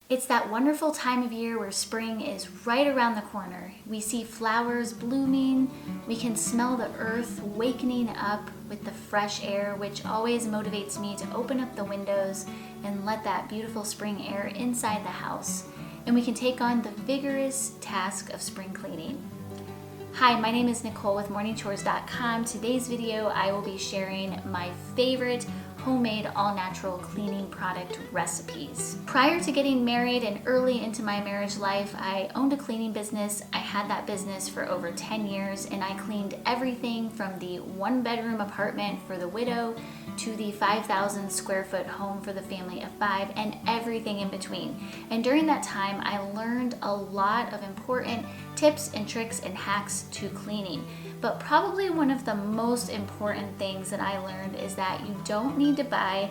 It's that wonderful time of year where spring is right around the corner. We see flowers blooming, we can smell the earth wakening up with the fresh air, which always motivates me to open up the windows and let that beautiful spring air inside the house. And we can take on the vigorous task of spring cleaning. Hi, my name is Nicole with morningchores.com. Today's video, I will be sharing my favorite homemade all-natural cleaning product recipes. Prior to getting married and early into my marriage life, I owned a cleaning business. I had that business for over 10 years and I cleaned everything from the one-bedroom apartment for the widow to the 5,000 square foot home for the family of 5 and everything in between. And during that time, I learned a lot of important tips and tricks and hacks to cleaning. But probably one of the most important things that I learned is that you don't need to buy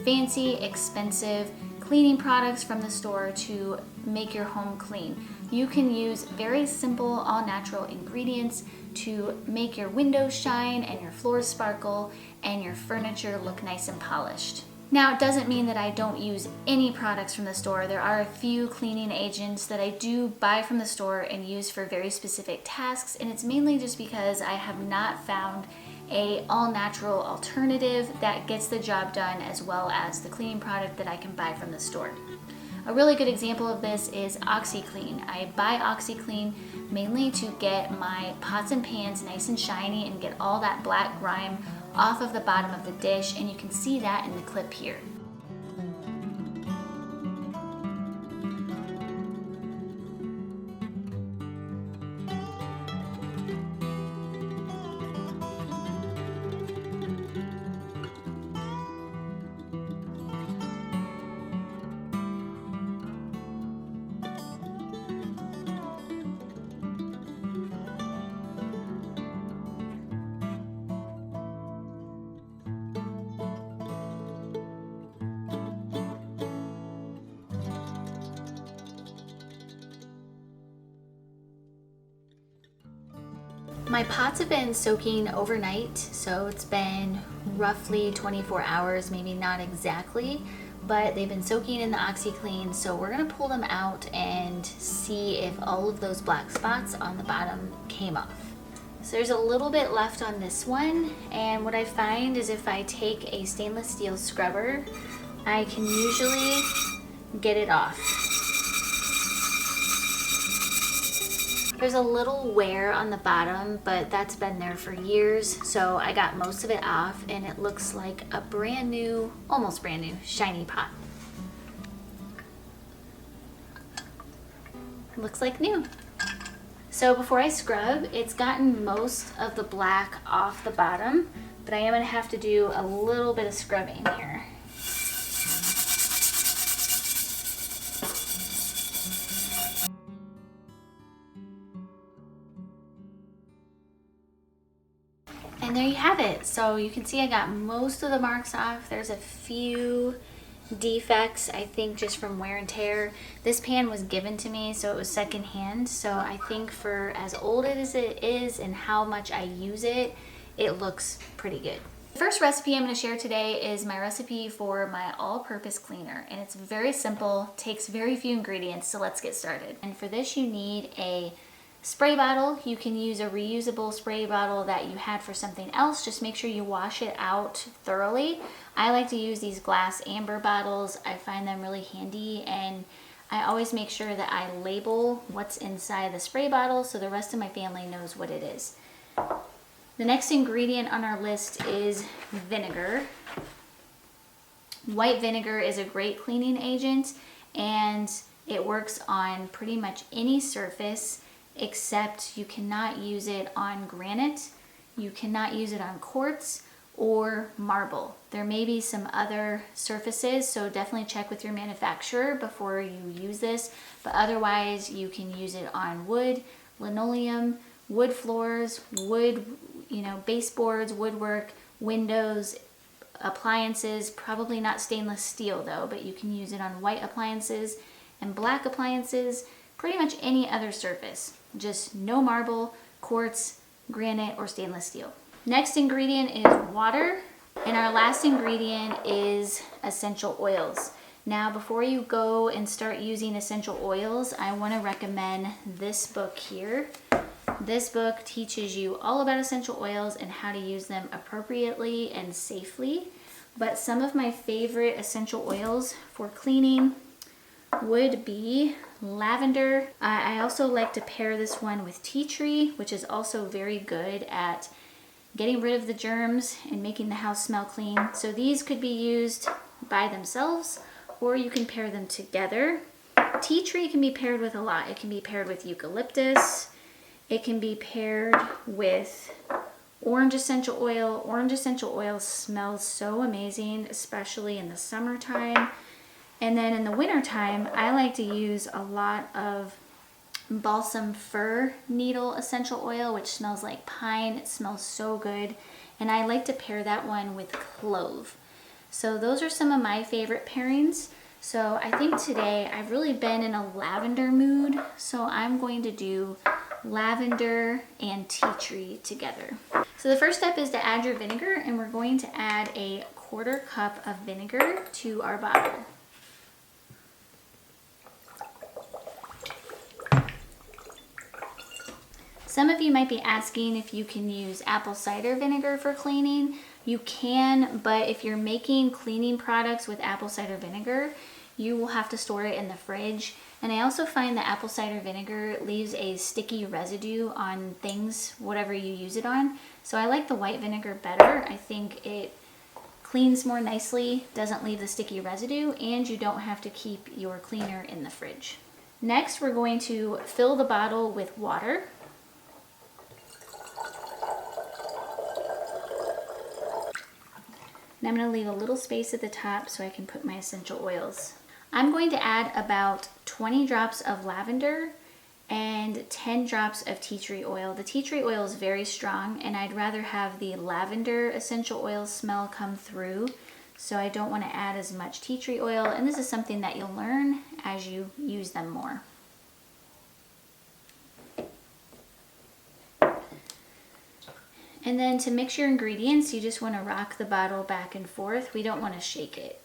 fancy, expensive cleaning products from the store to make your home clean. You can use very simple, all-natural ingredients to make your windows shine and your floors sparkle and your furniture look nice and polished. Now, it doesn't mean that I don't use any products from the store. There are a few cleaning agents that I do buy from the store and use for very specific tasks, and it's mainly just because I have not found a all-natural alternative that gets the job done as well as the cleaning product that I can buy from the store. A really good example of this is OxiClean. I buy OxiClean mainly to get my pots and pans nice and shiny and get all that black grime off of the bottom of the dish, and you can see that in the clip here. My pots have been soaking overnight, so it's been roughly 24 hours, maybe not exactly, but they've been soaking in the OxiClean, so we're gonna pull them out and see if all of those black spots on the bottom came off. So there's a little bit left on this one, and what I find is if I take a stainless steel scrubber, I can usually get it off. There's a little wear on the bottom, but that's been there for years, so I got most of it off and it looks like a brand new, almost brand new, shiny pot. It looks like new. So before I scrub, it's gotten most of the black off the bottom, but I am gonna have to do a little bit of scrubbing here. And there you have it. So you can see I got most of the marks off. There's a few defects, I think, just from wear and tear. This pan was given to me, so it was secondhand. So I think for as old as it is and how much I use it, it looks pretty good. The first recipe I'm going to share today is my recipe for my all-purpose cleaner. And it's very simple, takes very few ingredients, so let's get started. And for this you need a spray bottle. You can use a reusable spray bottle that you had for something else. Just make sure you wash it out thoroughly. I like to use these glass amber bottles. I find them really handy, and I always make sure that I label what's inside the spray bottle so the rest of my family knows what it is. The next ingredient on our list is vinegar. White vinegar is a great cleaning agent, and it works on pretty much any surface, except you cannot use it on granite, you cannot use it on quartz or marble. There may be some other surfaces, so definitely check with your manufacturer before you use this, but otherwise you can use it on wood, linoleum, wood floors, wood, baseboards, woodwork, windows, appliances, probably not stainless steel though, but you can use it on white appliances and black appliances, pretty much any other surface. Just no marble, quartz, granite, or stainless steel. Next ingredient is water, and our last ingredient is essential oils. Now, before you go and start using essential oils, I want to recommend this book here. This book teaches you all about essential oils and how to use them appropriately and safely. But some of my favorite essential oils for cleaning would be lavender. I also like to pair this one with tea tree, which is also very good at getting rid of the germs and making the house smell clean. So these could be used by themselves, or you can pair them together. Tea tree can be paired with a lot. It can be paired with eucalyptus. It can be paired with orange essential oil. Orange essential oil smells so amazing, especially in the summertime. And then in the wintertime, I like to use a lot of balsam fir needle essential oil, which smells like pine. It smells so good. And I like to pair that one with clove. So those are some of my favorite pairings. So I think today I've really been in a lavender mood. So I'm going to do lavender and tea tree together. So the first step is to add your vinegar, and we're going to add a 1/4 cup of vinegar to our bottle. Some of you might be asking if you can use apple cider vinegar for cleaning. You can, but if you're making cleaning products with apple cider vinegar, you will have to store it in the fridge. And I also find that apple cider vinegar leaves a sticky residue on things, whatever you use it on. So I like the white vinegar better. I think it cleans more nicely, doesn't leave the sticky residue, and you don't have to keep your cleaner in the fridge. Next, we're going to fill the bottle with water. And I'm going to leave a little space at the top so I can put my essential oils. I'm going to add about 20 drops of lavender and 10 drops of tea tree oil. The tea tree oil is very strong, and I'd rather have the lavender essential oil smell come through, so I don't want to add as much tea tree oil, and this is something that you'll learn as you use them more. And then to mix your ingredients, you just want to rock the bottle back and forth. We don't want to shake it.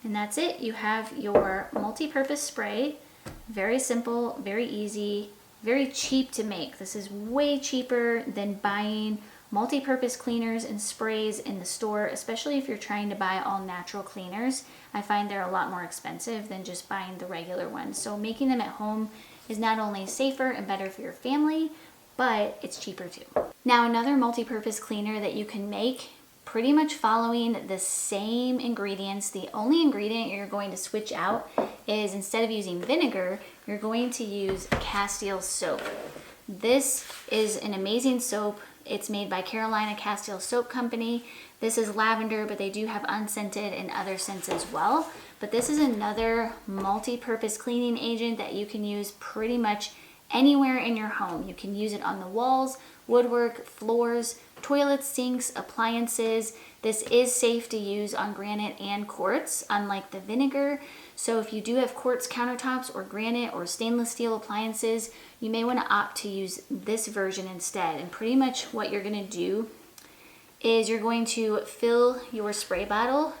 And that's it. You have your multi-purpose spray. Very simple, very easy, very cheap to make. This is way cheaper than buying multi-purpose cleaners and sprays in the store, especially if you're trying to buy all natural cleaners. I find they're a lot more expensive than just buying the regular ones. So making them at home is not only safer and better for your family, but it's cheaper too. Now, another multi-purpose cleaner that you can make, pretty much following the same ingredients. The only ingredient you're going to switch out is, instead of using vinegar, you're going to use castile soap. This is an amazing soap. It's made by Carolina Castile Soap Company. This is lavender, but they do have unscented and other scents as well. But this is another multi-purpose cleaning agent that you can use pretty much anywhere in your home. You can use it on the walls, woodwork, floors, toilets, sinks, appliances. This is safe to use on granite and quartz, unlike the vinegar. So if you do have quartz countertops or granite or stainless steel appliances, you may want to opt to use this version instead. And pretty much what you're going to do is you're going to fill your spray bottle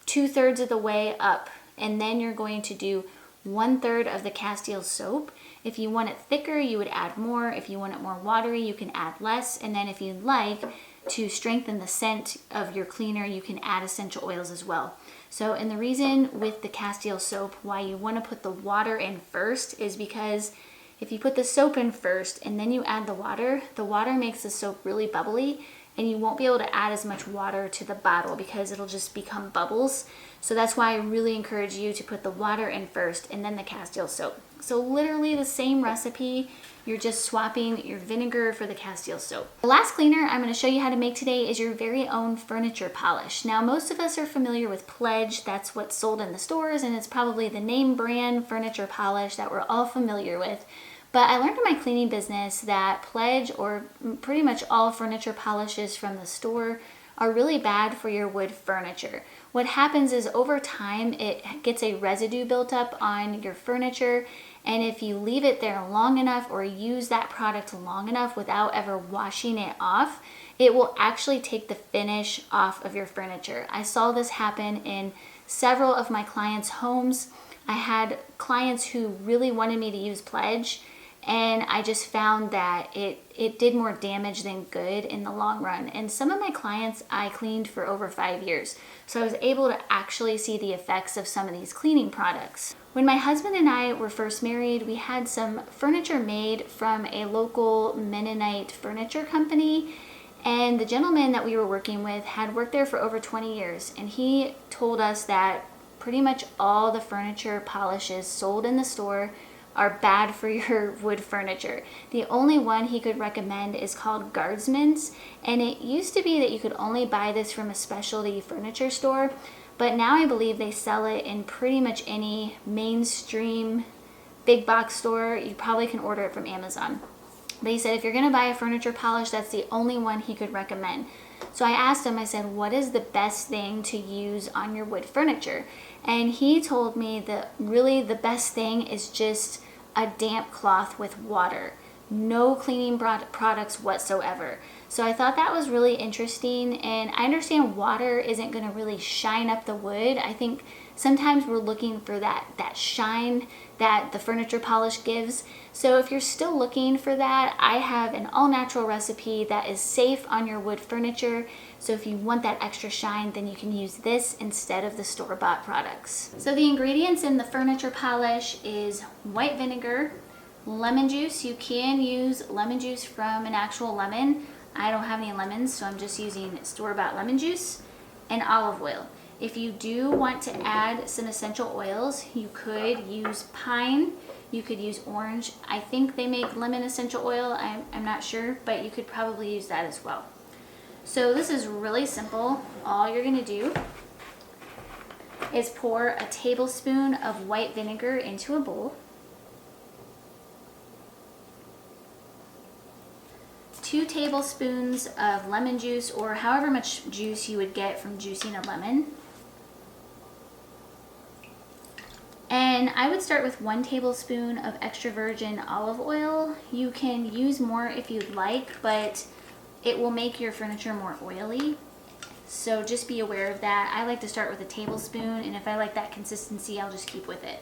2/3 of the way up, and then you're going to do 1/3 of the castile soap. If you want it thicker, you would add more. If you want it more watery, you can add less. And then if you'd like to strengthen the scent of your cleaner, you can add essential oils as well. So, and the reason with the castile soap why you want to put the water in first is because if you put the soap in first and then you add the water makes the soap really bubbly, and you won't be able to add as much water to the bottle because it'll just become bubbles. So that's why I really encourage you to put the water in first and then the castile soap. So literally the same recipe, you're just swapping your vinegar for the castile soap. The last cleaner I'm going to show you how to make today is your very own furniture polish. Now, most of us are familiar with Pledge. That's what's sold in the stores, and it's probably the name brand furniture polish that we're all familiar with. But I learned in my cleaning business that Pledge, or pretty much all furniture polishes from the store, are really bad for your wood furniture. What happens is over time it gets a residue built up on your furniture, and if you leave it there long enough or use that product long enough without ever washing it off, it will actually take the finish off of your furniture. I saw this happen in several of my clients' homes. I had clients who really wanted me to use Pledge, and I just found that it did more damage than good in the long run. And some of my clients I cleaned for over 5 years, so I was able to actually see the effects of some of these cleaning products. When my husband and I were first married, we had some furniture made from a local Mennonite furniture company, and the gentleman that we were working with had worked there for over 20 years, and he told us that pretty much all the furniture polishes sold in the store are bad for your wood furniture. The only one he could recommend is called Guardsman's, and it used to be that you could only buy this from a specialty furniture store, but now I believe they sell it in pretty much any mainstream big box store. You probably can order it from Amazon. But he said if you're gonna buy a furniture polish, that's the only one he could recommend. So I asked him, I said, what is the best thing to use on your wood furniture? And he told me that really the best thing is just a damp cloth with water. No cleaning products whatsoever. So I thought that was really interesting, and I understand water isn't gonna really shine up the wood. I think sometimes we're looking for that shine that the furniture polish gives. So if you're still looking for that, I have an all-natural recipe that is safe on your wood furniture. So if you want that extra shine, then you can use this instead of the store-bought products. So the ingredients in the furniture polish is white vinegar, lemon juice. You can use lemon juice from an actual lemon. I don't have any lemons, so I'm just using store-bought lemon juice, and olive oil. If you do want to add some essential oils, you could use pine, you could use orange. I think they make lemon essential oil, I'm not sure, but you could probably use that as well. So this is really simple. All you're gonna do is pour a tablespoon of white vinegar into a bowl, 2 tablespoons of lemon juice, or however much juice you would get from juicing a lemon. And I would start with 1 tablespoon of extra virgin olive oil. You can use more if you'd like, but it will make your furniture more oily. So just be aware of that. I like to start with a tablespoon, and if I like that consistency, I'll just keep with it.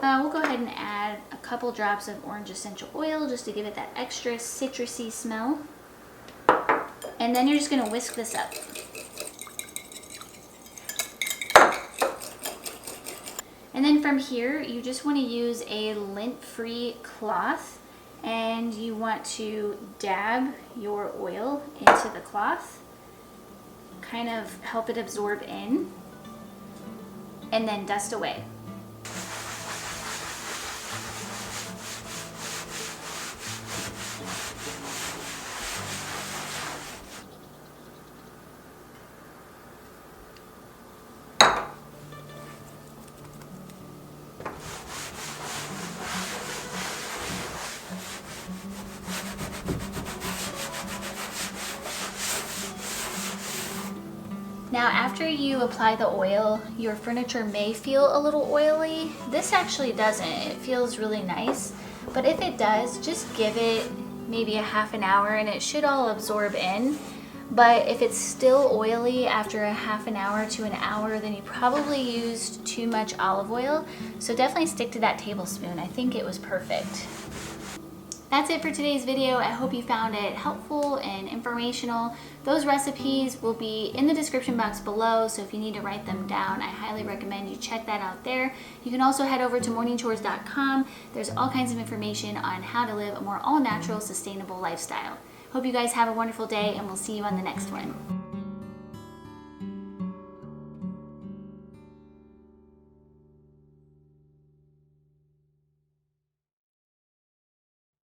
We'll go ahead and add a couple drops of orange essential oil just to give it that extra citrusy smell. And then you're just gonna whisk this up. And then from here, you just want to use a lint-free cloth, and you want to dab your oil into the cloth, kind of help it absorb in, and then dust away. Now after you apply the oil, your furniture may feel a little oily. This actually doesn't. It feels really nice. But if it does, just give it maybe a half an hour and it should all absorb in. But if it's still oily after a half an hour to an hour, then you probably used too much olive oil. So definitely stick to that tablespoon. I think it was perfect. That's it for today's video. I hope you found it helpful and informational. Those recipes will be in the description box below, so if you need to write them down, I highly recommend you check that out there. You can also head over to morningchores.com. There's all kinds of information on how to live a more all-natural, sustainable lifestyle. Hope you guys have a wonderful day, and we'll see you on the next one.